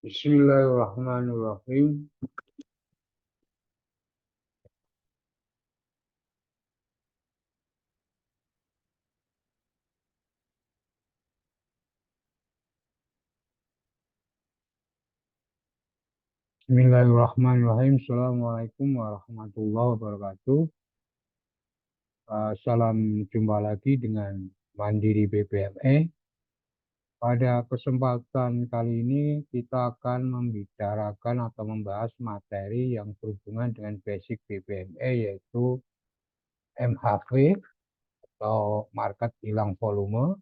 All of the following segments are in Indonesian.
Bismillahirrahmanirrahim. Bismillahirrahmanirrahim. Assalamualaikum warahmatullahi wabarakatuh. Salam jumpa lagi dengan Mandiri BPME. Pada kesempatan kali ini kita akan membicarakan atau membahas materi yang berhubungan dengan basic BPME yaitu MHV atau market hilang volume.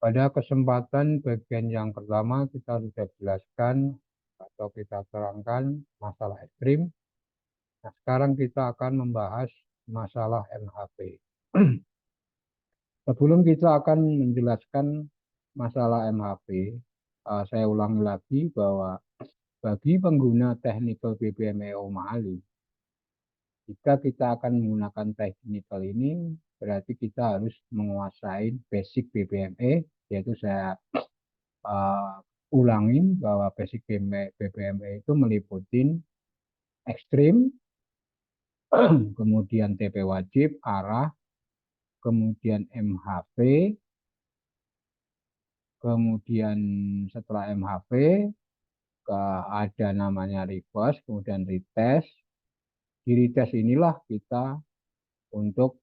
Pada kesempatan bagian yang pertama kita sudah jelaskan atau kita terangkan masalah ekstrim. Nah, sekarang kita akan membahas masalah MHP. Sebelum kita akan menjelaskan masalah MHP, saya ulangi lagi bahwa bagi pengguna technical BPME O'Malley, jika kita akan menggunakan technical ini, berarti kita harus menguasai basic BPME, yaitu saya ulangin bahwa basic BPME itu meliputi ekstrim, kemudian TP wajib, arah, kemudian MHV, kemudian setelah MHV ada namanya reverse, kemudian retest. Di retest inilah kita untuk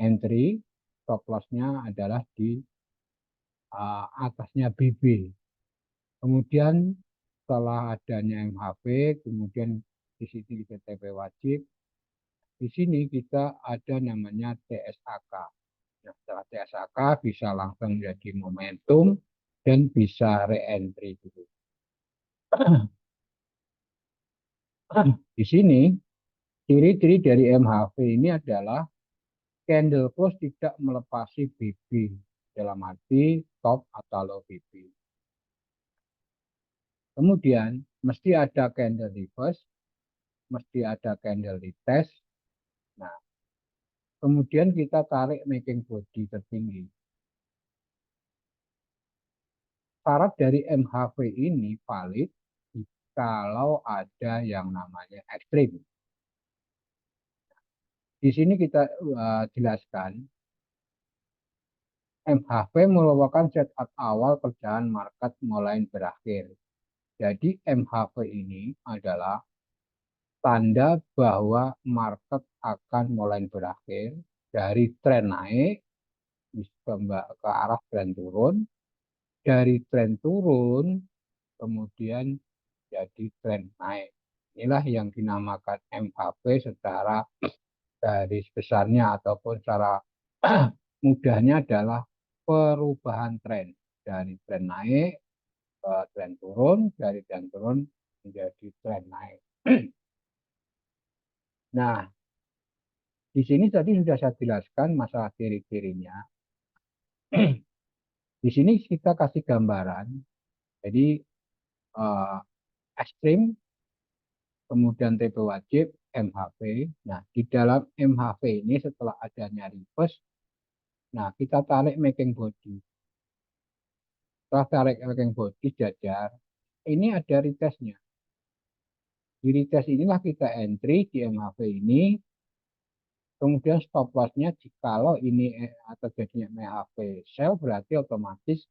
entry, stop loss-nya adalah di atasnya BB. Kemudian setelah adanya MHV, kemudian di sini kita TP wajib. Di sini kita ada namanya TSAK. Nah, setelah TSAK bisa langsung jadi momentum dan bisa re-entry dulu. Di sini ciri-ciri dari MHV ini adalah candle close tidak melepasi BB dalam arti top atau low BB. Kemudian mesti ada candle reverse, mesti ada candle retest. Nah, kemudian kita tarik making body tertinggi. Syarat dari MHV ini valid kalau ada yang namanya ekstrim. Di sini kita jelaskan MHV merupakan setup awal perjalanan market mulai berakhir. Jadi MHV ini adalah tanda bahwa market akan mulai berakhir dari tren naik ke arah tren turun, dari tren turun kemudian jadi tren naik. Inilah yang dinamakan MHV secara garis besarnya ataupun secara mudahnya adalah perubahan tren dari tren naik ke tren turun, dari tren turun menjadi tren naik. Nah, di sini tadi sudah saya jelaskan masalah ciri-cirinya. Di sini kita kasih gambaran. Jadi ekstrim, kemudian TP wajib, MHV. Nah, di dalam MHV ini setelah adanya reverse, nah kita tarik making body. Setelah tarik making body jajar, ini ada retestnya. Di retest inilah kita entry di MHV ini. Kemudian stop loss-nya jikalau ini terjadinya MHV sell berarti otomatis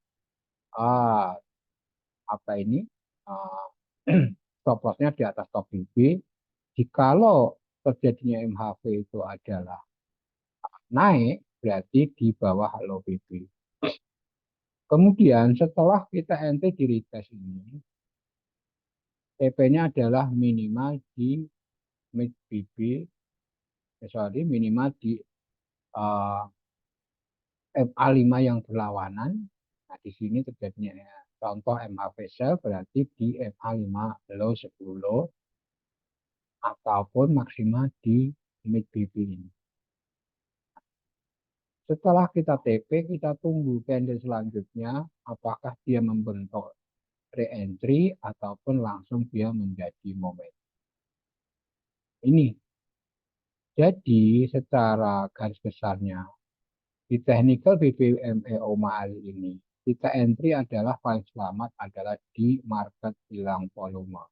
ah, apa ini uh, stop loss-nya di atas top BB. Jikalau terjadinya MHV itu adalah naik berarti di bawah low BB. Kemudian setelah kita entry di retest ini, TP-nya adalah minimal di mid BB, minimal di uh, MA5 yang berlawanan. Nah, di sini terjadinya contoh MHV sell berarti di MA5 low 10 ataupun maksimal di mid BB ini. Setelah kita TP, kita tunggu candle selanjutnya apakah dia membentuk re-entry ataupun langsung dia menjadi momentum. Ini. Jadi secara garis besarnya di technical BPME O'Malley ini kita entry adalah paling selamat adalah di market hilang volume.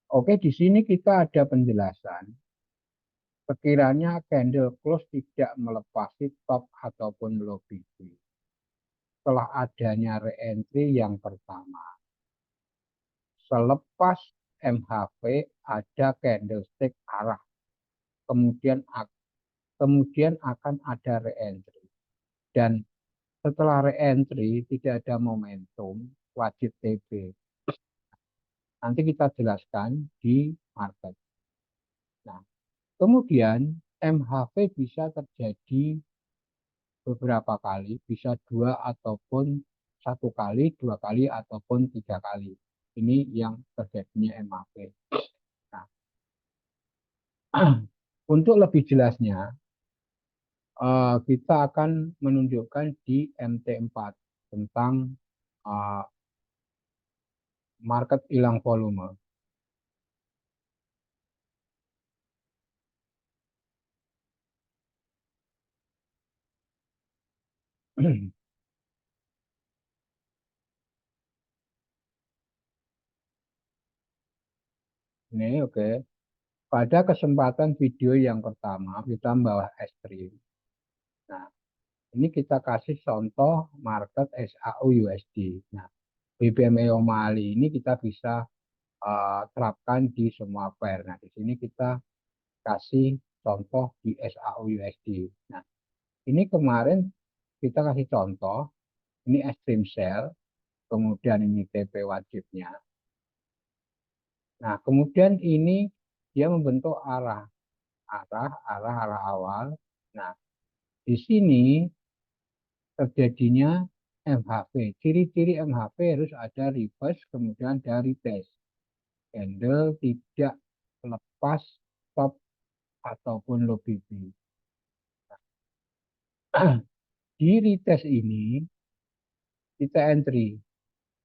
Oke, di sini kita ada penjelasan. Sekiranya candle close tidak melepasi top ataupun low BB. Setelah adanya re-entry yang pertama. Selepas MHV ada candlestick arah. Kemudian akan ada re-entry. Dan setelah re-entry tidak ada momentum, wajib TB. Nanti kita jelaskan di market. Nah, kemudian MHV bisa terjadi beberapa kali, bisa 2 ataupun 1 kali, 2 kali, ataupun 3 kali. Ini yang terjadinya MHV. Nah, untuk lebih jelasnya, kita akan menunjukkan di MT4 tentang market hilang volume. Ini oke. Pada kesempatan video yang pertama, kita membahas ekstrim. Nah, ini kita kasih contoh market SAU USD. Nah, BBM O'Malley ini kita bisa terapkan di semua pair. Nah, di sini kita kasih contoh di SAU USD. Nah, ini kemarin kita kasih contoh, ini extreme sell, kemudian ini TP wajibnya. Nah, kemudian ini dia membentuk arah awal. Nah, di sini terjadinya MHV. Ciri-ciri MHV harus ada reverse, kemudian dari test. Candle tidak lepas top ataupun low BB. Di retest ini kita entry.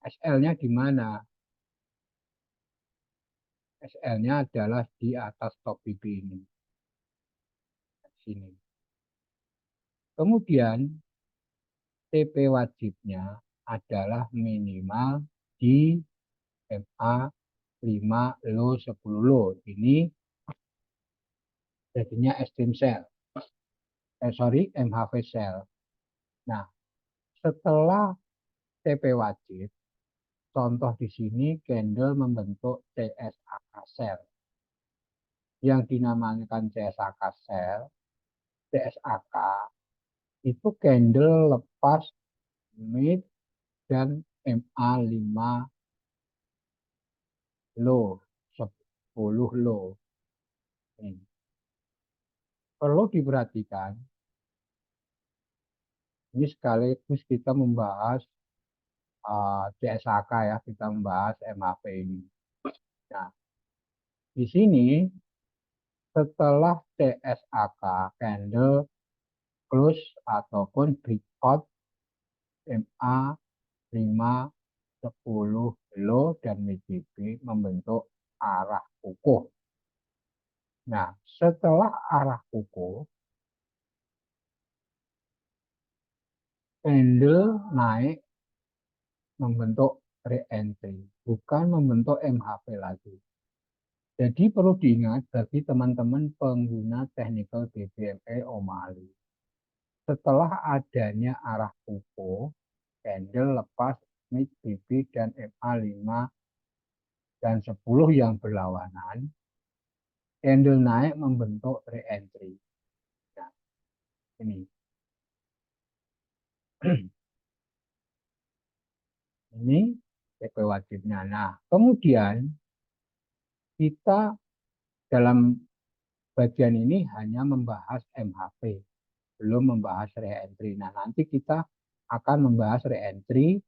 SL-nya di mana? SL-nya adalah di atas top BB ini. Sini. Kemudian TP wajibnya adalah minimal di MA 5 low 10 low. Ini jadinya extreme sell. MHV sell. Nah, setelah TP wajib, contoh di sini candle membentuk CSAK sell. Yang dinamakan CSAK sell, CSAK itu candle lepas mid dan MA 5 low, 10 low. Ini. Perlu diperhatikan, ini sekaligus kita membahas CSAK ya, kita membahas MHV ini. Nah, di sini setelah CSAK candle close ataupun breakout MA 5, 10 low dan MACD membentuk arah kukuh. Nah, setelah arah kukuh, candle naik membentuk re-entry, bukan membentuk MHV lagi. Jadi perlu diingat bagi teman-teman pengguna technical BBMA O'Malley. Setelah adanya arah kukuh, candle lepas mid BB dan MA 5 dan 10 yang berlawanan, candle naik membentuk re-entry. Nah, ini. Ini TP wajibnya. Nah, kemudian kita dalam bagian ini hanya membahas MHV, belum membahas re-entry. Nah, nanti kita akan membahas re-entry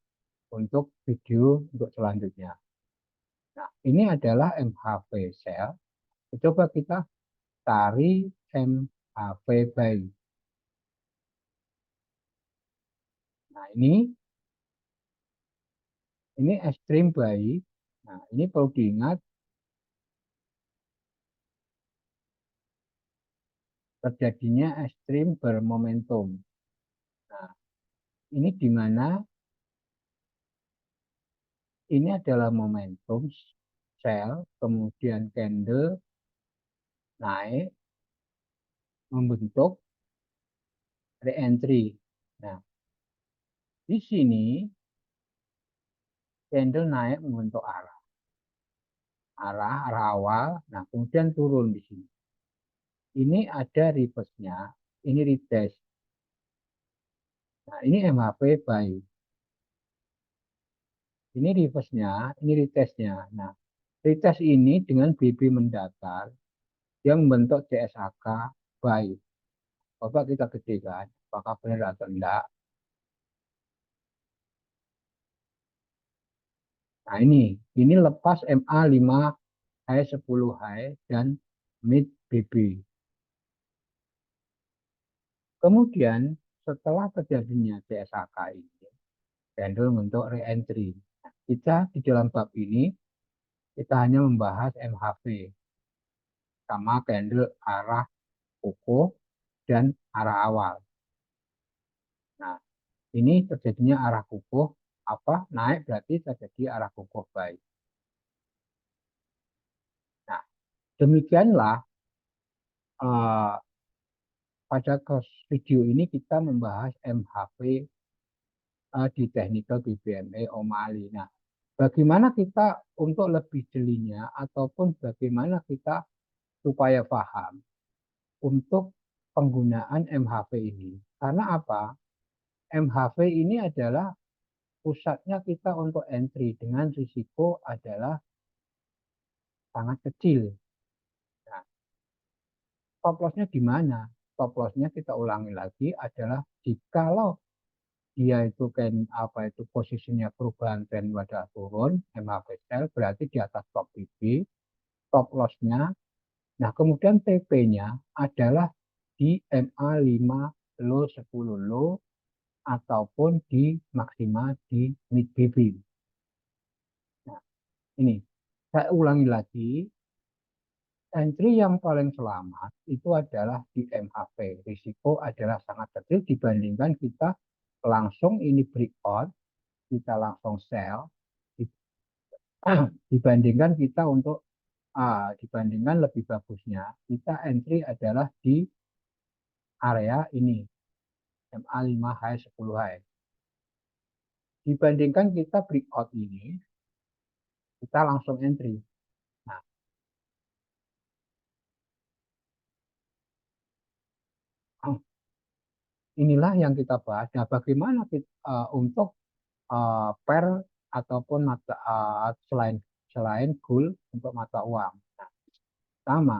untuk video untuk selanjutnya. Nah, ini adalah MHV sell. Coba kita cari MHV buy. Nah, ini extreme buy. Nah, ini perlu diingat terjadinya ekstrim bermomentum. Nah, ini di mana ini adalah momentum sell, kemudian candle naik, membentuk re-entry. Nah, di sini candle naik membentuk arah awal. Nah, kemudian turun di sini. Ini ada reverse-nya, ini retest. Nah, ini MHP buy. Ini reverse-nya, ini retest-nya. Nah, retest ini dengan BB mendatar yang membentuk CSAK buy. Coba kita ketikkan, apakah benar atau enggak. Nah, ini lepas MA5 high 10 high dan mid BB. Kemudian setelah terjadinya CSAK ini, candle untuk re-entry. Kita di dalam bab ini kita hanya membahas MHV sama candle arah kukuh dan arah awal. Nah, ini terjadinya arah kukuh apa naik berarti terjadi arah kukuh baik. Nah, demikianlah pada video ini kita membahas MHV di technical BBMA O'Malley. Nah, bagaimana kita untuk lebih jelinya ataupun bagaimana kita supaya paham untuk penggunaan MHV ini. Karena apa? MHV ini adalah pusatnya kita untuk entry dengan risiko adalah sangat kecil. Nah, stop loss-nya di mana? Stop loss-nya kita ulangi lagi adalah jikalau dia itu kan apa itu posisinya perubahan tren pada turun, MHV sell berarti di atas stop BB, stop loss-nya. Nah, kemudian TP-nya adalah di MA5 low 10 low ataupun di maksimal di mid BB. Nah, ini saya ulangi lagi, entry yang paling selamat itu adalah di MHV. Risiko adalah sangat kecil dibandingkan kita langsung ini breakout, kita langsung sell, dibandingkan kita untuk dibandingkan lebih bagusnya kita entry adalah di area ini MA5 high 10 high. Dibandingkan kita breakout ini kita langsung entry. Nah, inilah yang kita bahas. Nah, bagaimana kita, untuk pair ataupun mata selain selain gold untuk mata uang. Nah, sama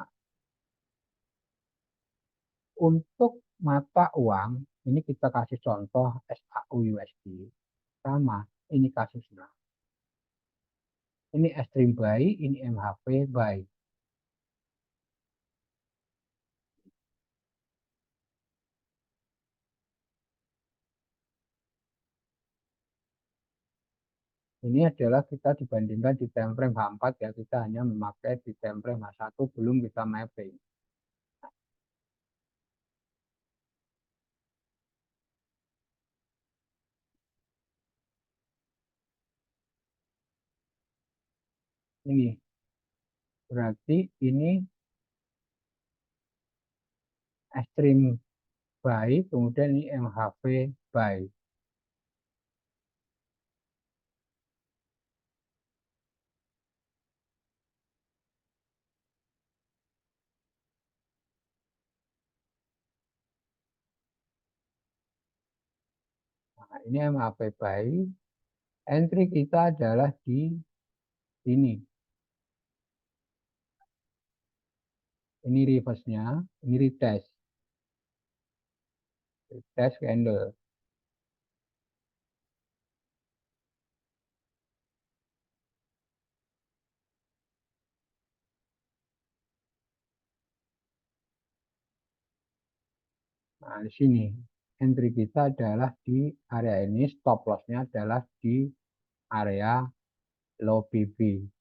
untuk mata uang ini kita kasih contoh SAU USD. Sama, ini kasusnya. Ini extreme buy, ini MHV buy. Ini adalah kita dibandingkan di time frame H4 ya, kita hanya memakai di time frame H1 belum kita mapping. Ini berarti ini extreme buy, kemudian ini MHV buy. Nah, ini MHV buy. Entry kita adalah di sini. Ini reverse-nya, ini retest. Retest candle. Nah, di sini entry kita adalah di area ini, stop loss-nya adalah di area low BB.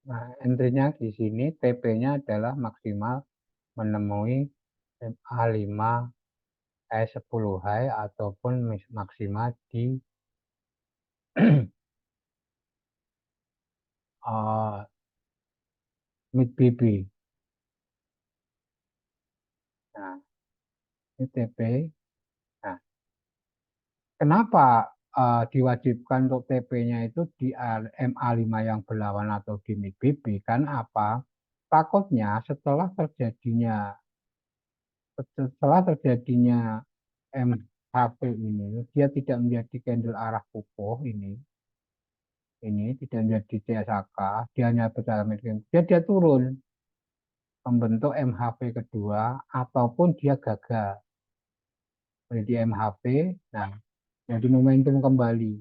Nah, entry-nya di sini TP-nya adalah maksimal menemui MA5 E10 high ataupun maksimal di uh, mid BB. Nah, ini TP. Nah, kenapa diwajibkan untuk TP-nya itu di MA5 yang berlawan atau di mid BB? Kan apa? Takutnya setelah terjadinya MHP ini, dia tidak menjadi candle arah kukuh ini tidak menjadi CSAK, dia hanya berjalan medium, dia turun membentuk MHP kedua ataupun dia gagal menjadi MHP, nah jadi momentum kembali.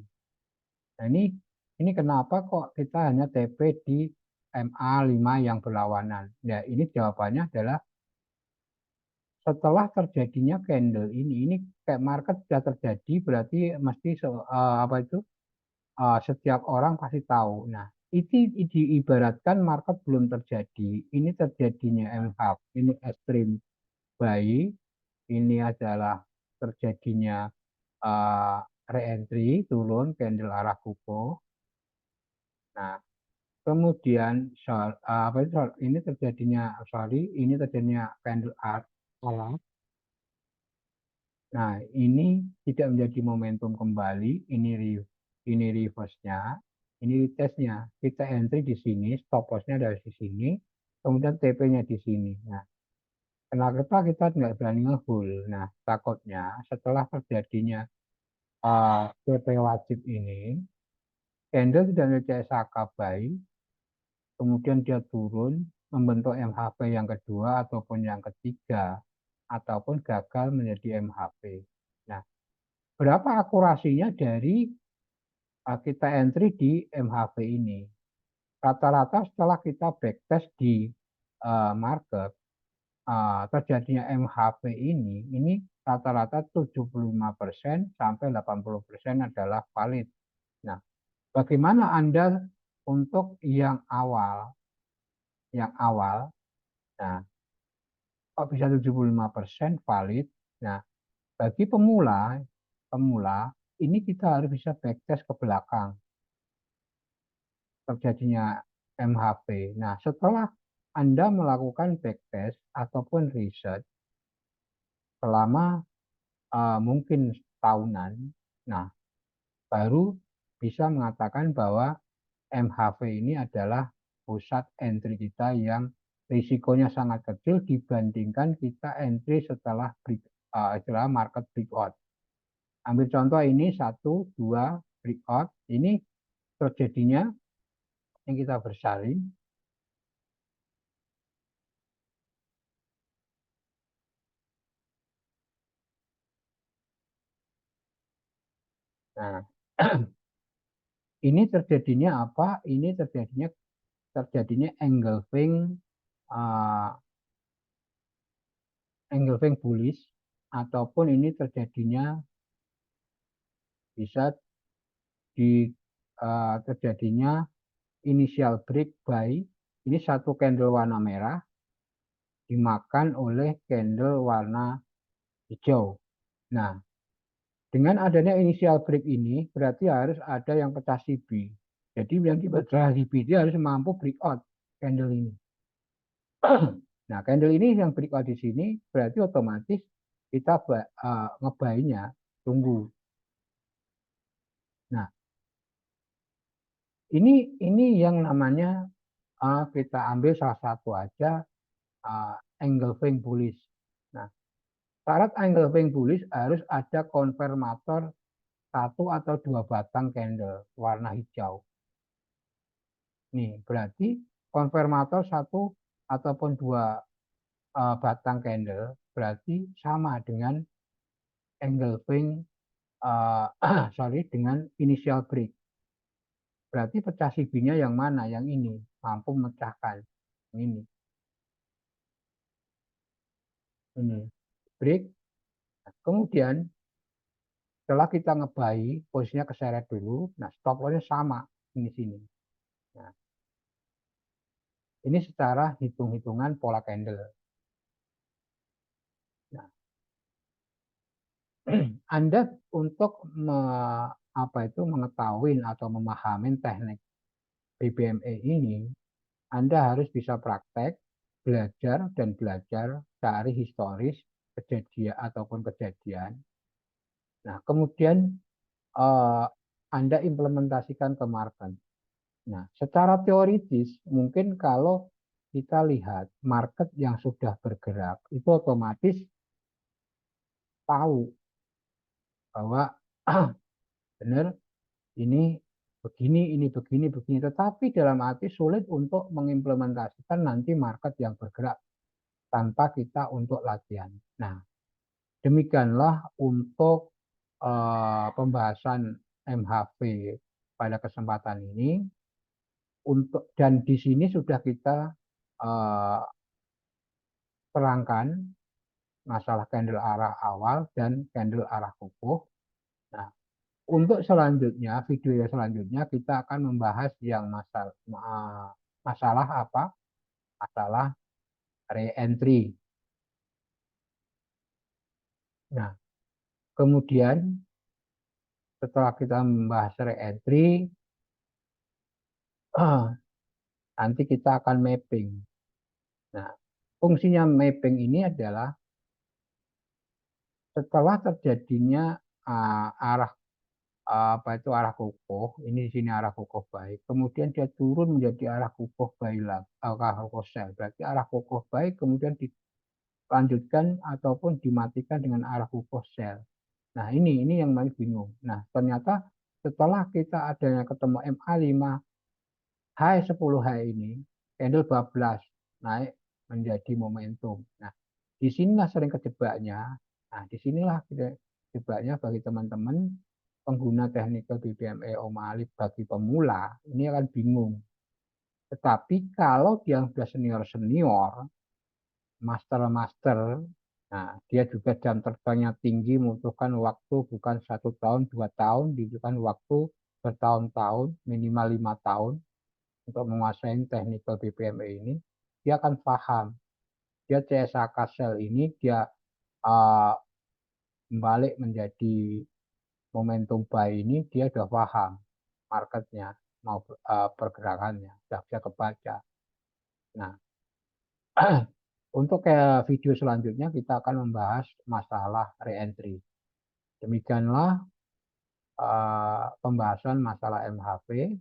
Nah ini kenapa kok kita hanya TP di MA5 yang berlawanan? Ya ini jawabannya adalah setelah terjadinya candle ini kayak market sudah terjadi berarti mesti apa itu setiap orang pasti tahu. Nah, itu diibaratkan market belum terjadi. Ini terjadinya MHAP, ini extreme buy, ini adalah terjadinya re-entry, turun, candle arah kukuh. Nah, kemudian apa itu, ini terjadinya, sorry, ini terjadinya candle arah. Nah, ini tidak menjadi momentum kembali, ini reverse-nya, ini retest-nya. Kita entry di sini, stop loss-nya dari sini, kemudian TP-nya di sini. Nah, kenapa kita tidak berani ngehold? Nah, takutnya setelah terjadinya TP wajib ini, candle tidak menjadi CSAK buy, kemudian dia turun, membentuk MHP yang kedua ataupun yang ketiga, ataupun gagal menjadi MHP. Nah, berapa akurasinya dari kita entry di MHV ini? Rata-rata setelah kita backtest di market, terjadinya MHV ini rata-rata 75% sampai 80% adalah valid. Nah, bagaimana Anda untuk yang awal? Yang awal, nah, kok bisa 75% valid? Nah, bagi pemula ini kita harus bisa backtest ke belakang terjadinya MHP. Nah, setelah Anda melakukan backtest ataupun riset selama mungkin tahunan, nah baru bisa mengatakan bahwa MHP ini adalah pusat entry kita yang risikonya sangat kecil dibandingkan kita entry setelah market breakout. Ambil contoh ini 1, 2 breakout, ini terjadinya yang kita bersalin. Nah, ini terjadinya apa? Ini terjadinya uh, engulfing bullish ataupun ini bisa terjadinya initial break buy. Ini satu candle warna merah dimakan oleh candle warna hijau. Nah, dengan adanya initial break ini berarti harus ada yang pecah CB. Jadi yang dipecah CB dia harus mampu breakout candle ini. Nah, candle ini yang breakout di sini berarti otomatis kita ngebainya tunggu. Nah, ini yang namanya kita ambil salah satu aja engulfing bullish. Nah, syarat engulfing bullish harus ada konfirmator satu atau dua batang candle warna hijau. Nih, berarti konfirmator satu ataupun dua batang candle berarti sama dengan engulfing sorry dengan initial break. Berarti pecah CB-nya yang mana? Yang ini mampu memecahkan ini. Ini break. Nah, kemudian setelah kita ngebuy, posisinya keseret dulu. Nah, stop loss-nya sama ini sini. Nah, Ini secara hitung-hitungan pola candle. Nah, Anda untuk mengetahui atau memahami teknik BBME ini, Anda harus bisa praktek, belajar dan belajar cari historis kejadian ataupun kejadian. Nah, kemudian eh, Anda implementasikan ke market. Nah, secara teoritis mungkin kalau kita lihat market yang sudah bergerak itu otomatis tahu bahwa benar ini begini, begini. Tetapi dalam arti sulit untuk mengimplementasikan nanti market yang bergerak tanpa kita untuk latihan. Nah, demikianlah untuk pembahasan MHV pada kesempatan ini. Dan di sini sudah kita uh, terangkan masalah candle arah awal dan candle arah kukuh. Nah, untuk selanjutnya, video yang selanjutnya kita akan membahas yang masalah apa? Masalah re-entry. Nah, kemudian setelah kita membahas re-entry, nanti kita akan mapping. Nah, fungsinya mapping ini adalah setelah terjadinya arah arah kukuh, ini di sini arah kukuh baik, kemudian dia turun menjadi arah kukuh baik lagi, arah kukuh sel, berarti arah kukuh baik kemudian dilanjutkan ataupun dimatikan dengan arah kukuh sel. Nah, ini yang paling bingung. Nah, ternyata setelah kita adanya ketemu MA5 high 10 high ini, candle bablas naik menjadi momentum. Nah, disinilah sering kejebaknya. Nah, disinilah kejebaknya bagi teman-teman pengguna teknikal BBME O'Malley bagi pemula, ini akan bingung. Tetapi kalau dia sudah senior-senior, master-master, nah dia juga jam terbangnya tinggi, membutuhkan waktu bukan 1 tahun, 2 tahun, dibutuhkan waktu bertahun-tahun, minimal 5 tahun untuk menguasai teknikal BPME ini, dia akan paham. Dia CSAK sel ini dia uh, balik menjadi momentum buy ini, dia sudah paham marketnya mau pergerakannya, sudah bisa kebaca. Nah, untuk video selanjutnya kita akan membahas masalah re-entry. Demikianlah pembahasan masalah MHV.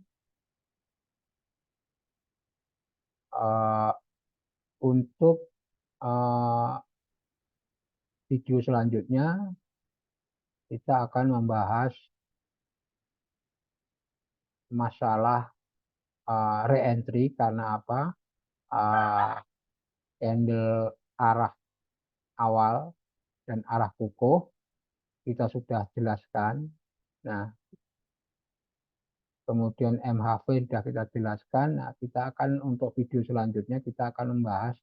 Untuk video selanjutnya kita akan membahas masalah re-entry karena apa? Candle arah awal dan arah kukuh kita sudah jelaskan. Nah, kemudian MHV sudah kita jelaskan. Nah, kita akan untuk video selanjutnya kita akan membahas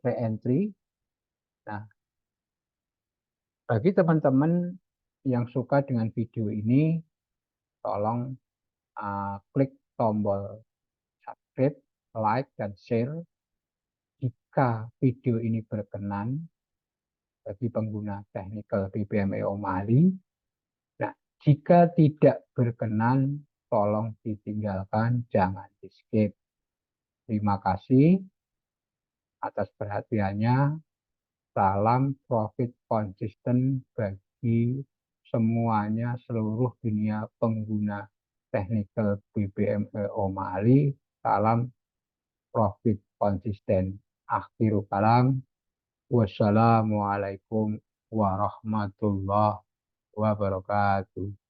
re-entry. Nah, bagi teman-teman yang suka dengan video ini, tolong klik tombol subscribe, like, dan share jika video ini berkenan bagi pengguna teknikal BBME O'Malley. Nah, jika tidak berkenan, tolong ditinggalkan, jangan di skip. Terima kasih atas perhatiannya. Salam profit konsisten bagi semuanya, seluruh dunia pengguna teknikal BBME O'Malley. Salam profit konsisten. Akhirul kalam. Wassalamualaikum warahmatullahi wabarakatuh.